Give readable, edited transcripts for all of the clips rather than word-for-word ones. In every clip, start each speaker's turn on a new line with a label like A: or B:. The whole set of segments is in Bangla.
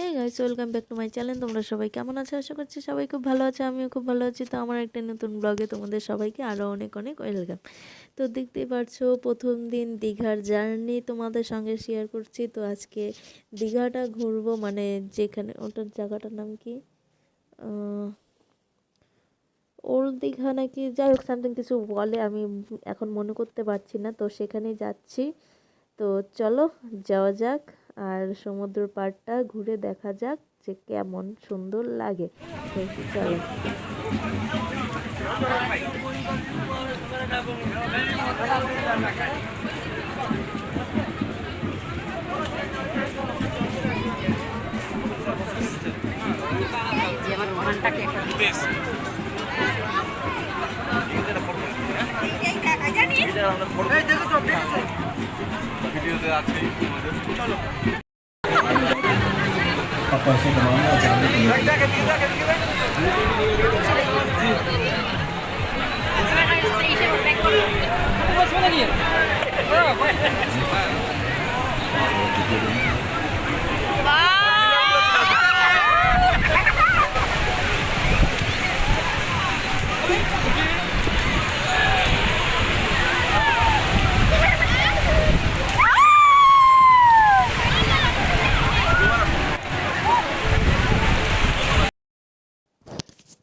A: Hey guys, welcome back to my channel. তোমরা সবাই কেমন আছো? আশা করছি সবাই খুব ভালো আছে, আমিও খুব ভালো আছি। তো আমার একটা নতুন ব্লগে তোমাদের সবাইকে আরও অনেক অনেক ওয়েলকাম। তো দেখতেই পারছো, প্রথম দিন দীঘার জার্নি তোমাদের সঙ্গে শেয়ার করছি। তো আজকে দীঘাটা ঘুরবো, মানে যেখানে ওটার জায়গাটার নাম কি, ওল্ড দীঘা নাকি, যাই হোক সামথিং কিছু বলে, আমি এখন মনে করতে পারছি না। তো সেখানেই যাচ্ছি। তো চলো যাওয়া যাক, আর সমুদ্র পাড়টা ঘুরে দেখা যাক যে কেমন সুন্দর লাগে। তো চলো।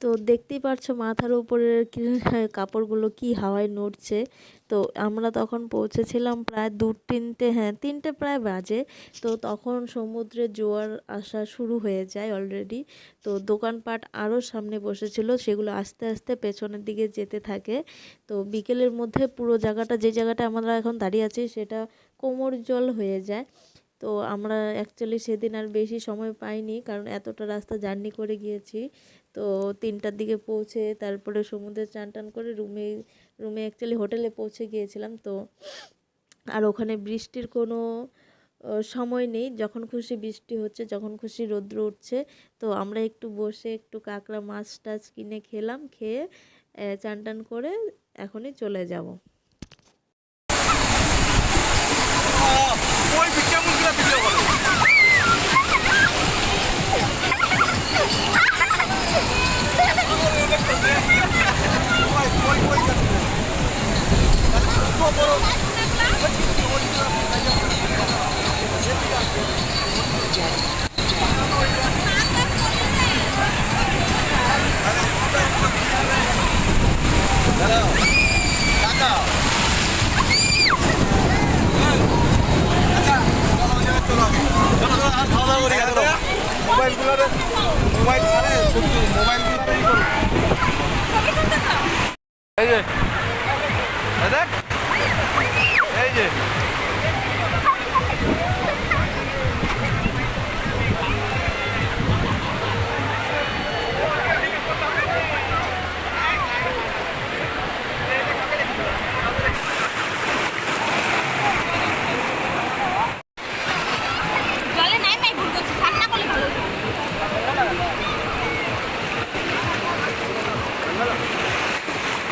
A: তো দেখতেই পারছো মাথার উপরের কাপড়গুলো কি হাওয়ায় নড়ছে। তো আমরা তখন পৌঁছেছিলাম প্রায় 2-3টে, হ্যাঁ 3টে প্রায় বাজে। তো তখন সমুদ্রে জোয়ার আসা শুরু হয়ে যায় অলরেডি। তো দোকানপাট আরও সামনে বসেছিল, সেগুলো আস্তে আস্তে পেছনের দিকে যেতে থাকে। তো বিকেলের মধ্যে পুরো জায়গাটা, যে জায়গাটা আমরা এখন দাঁড়িয়ে আছি, সেটা কোমর জল হয়ে যায়। তো আমরা অ্যাকচুয়ালি সেদিন আর বেশি সময় পাইনি, কারণ এতটা রাস্তা জার্নি করে গিয়েছি। তো 3টার দিকে পৌঁছে তারপরে সমুদ্রে চান টান করে রুমে অ্যাকচুয়ালি হোটেলে পৌঁছে গিয়েছিলাম। তো আর ওখানে বৃষ্টির কোনো সময় নেই, যখন খুশি বৃষ্টি হচ্ছে, যখন খুশি রৌদ্র উঠছে। তো আমরা একটু বসে একটু কাঁকড়া মাছ টাছ কিনে খেলাম, খেয়ে চান টান করে এখনই চলে যাব।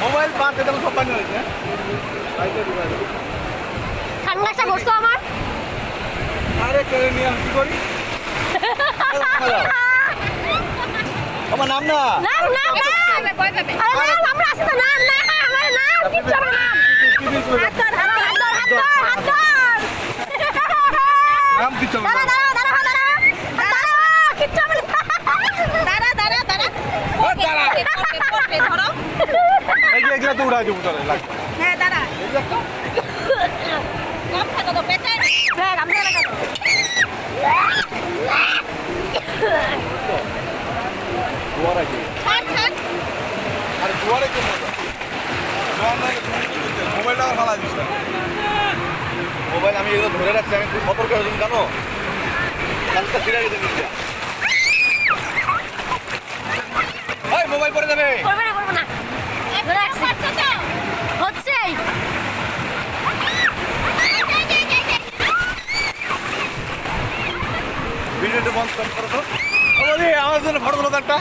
B: মোবাইল পার্কে তেমন সব পানি হয়েছে।
C: সানগ্লাসটা বসতো আমার।
B: আরে কেড়ে নিয়ে আমি কি করি? আমার নাম না।
C: নাম নাম নাম ভয় পাবে। আরে নাম আমরা আসি তো, নাম না আমার নাম কিচ্ছু হবে না। হাত ধর হাত ধর হাত ধর।
B: নাম কি চলবে?
C: দাঁড়া দাঁড়া দাঁড়া দাঁড়া দাঁড়া কিচ্ছু হবে না। দাঁড়া দাঁড়া দাঁড়া।
B: ও দাঁড়া।
C: পড়বে ধরো।
B: এই যে এগুলা তো উড়াই দেবো তাহলে লাগবে।
C: হ্যাঁ দাঁড়া।
B: এই যে একটা
C: কম খাতো তো পেছাই। দেখ আমি দাঁড়া খাতো।
B: দুয়ারে কি?
C: ছাড় ছাড়।
B: আরে দুয়ারে কি মজা? জোয়ার নাই মোবাইলটা ফালা দিস না। মোবাইল আমি এগুলো ধরে রাখছি, আমি খুব সতর্ক হয়ে তুমি জানো। কালকে ফিরে গেছে নিয়ে ভাই মোবাইল পড়ে যাবে।
C: করবে না করবে না। রিল্যাক্স হচ্ছেই।
B: ভিডিওটা বন্ধ করো তো। আমার জন্য ফটো তোলো তো একটা।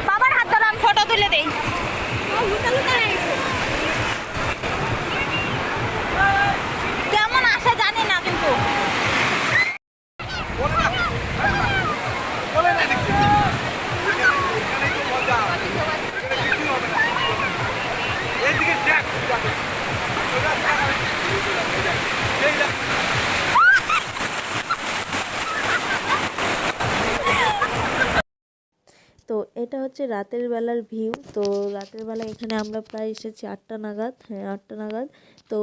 C: বাবার হাত ধরে আমি ফটো তুলে দেই। কেমন আসে জানি না, কিন্তু
A: এটা হচ্ছে রাতের বেলার ভিউ। তো রাতের বেলা এখানে আমরা প্রায় এসেছি 8টা নাগাদ, হ্যাঁ 8টা নাগাদ। তো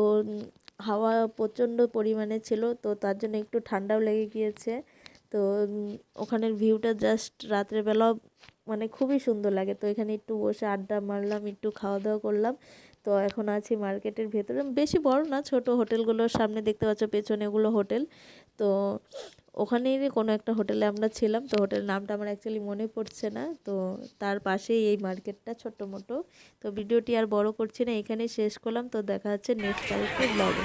A: হাওয়া প্রচণ্ড পরিমাণে ছিল, তো তার জন্য একটু ঠান্ডাও লেগে গিয়েছে। তো ওখানের ভিউটা জাস্ট রাতের বেলা মানে খুবই সুন্দর লাগে। তো এখানে একটু বসে আড্ডা মারলাম, একটু খাওয়া দাওয়া করলাম। তো এখন আছি মার্কেটের ভেতরে, বেশি বড় না, ছোট হোটেলগুলোর সামনে দেখতে পাচ্ছ পেছনে ওগুলো হোটেল। তো ওখানেরই কোনো একটা হোটেলে আমরা ছিলাম। তো হোটেলের নামটা আমার অ্যাকচুয়ালি মনে পড়ছে না। তো তার পাশেই এই মার্কেটটা ছোট্ট মোটো। তো ভিডিওটি আর বড় করছি না, এখানেই শেষ করলাম। তো দেখা হচ্ছে নেক্সট আরেকটি ব্লগে।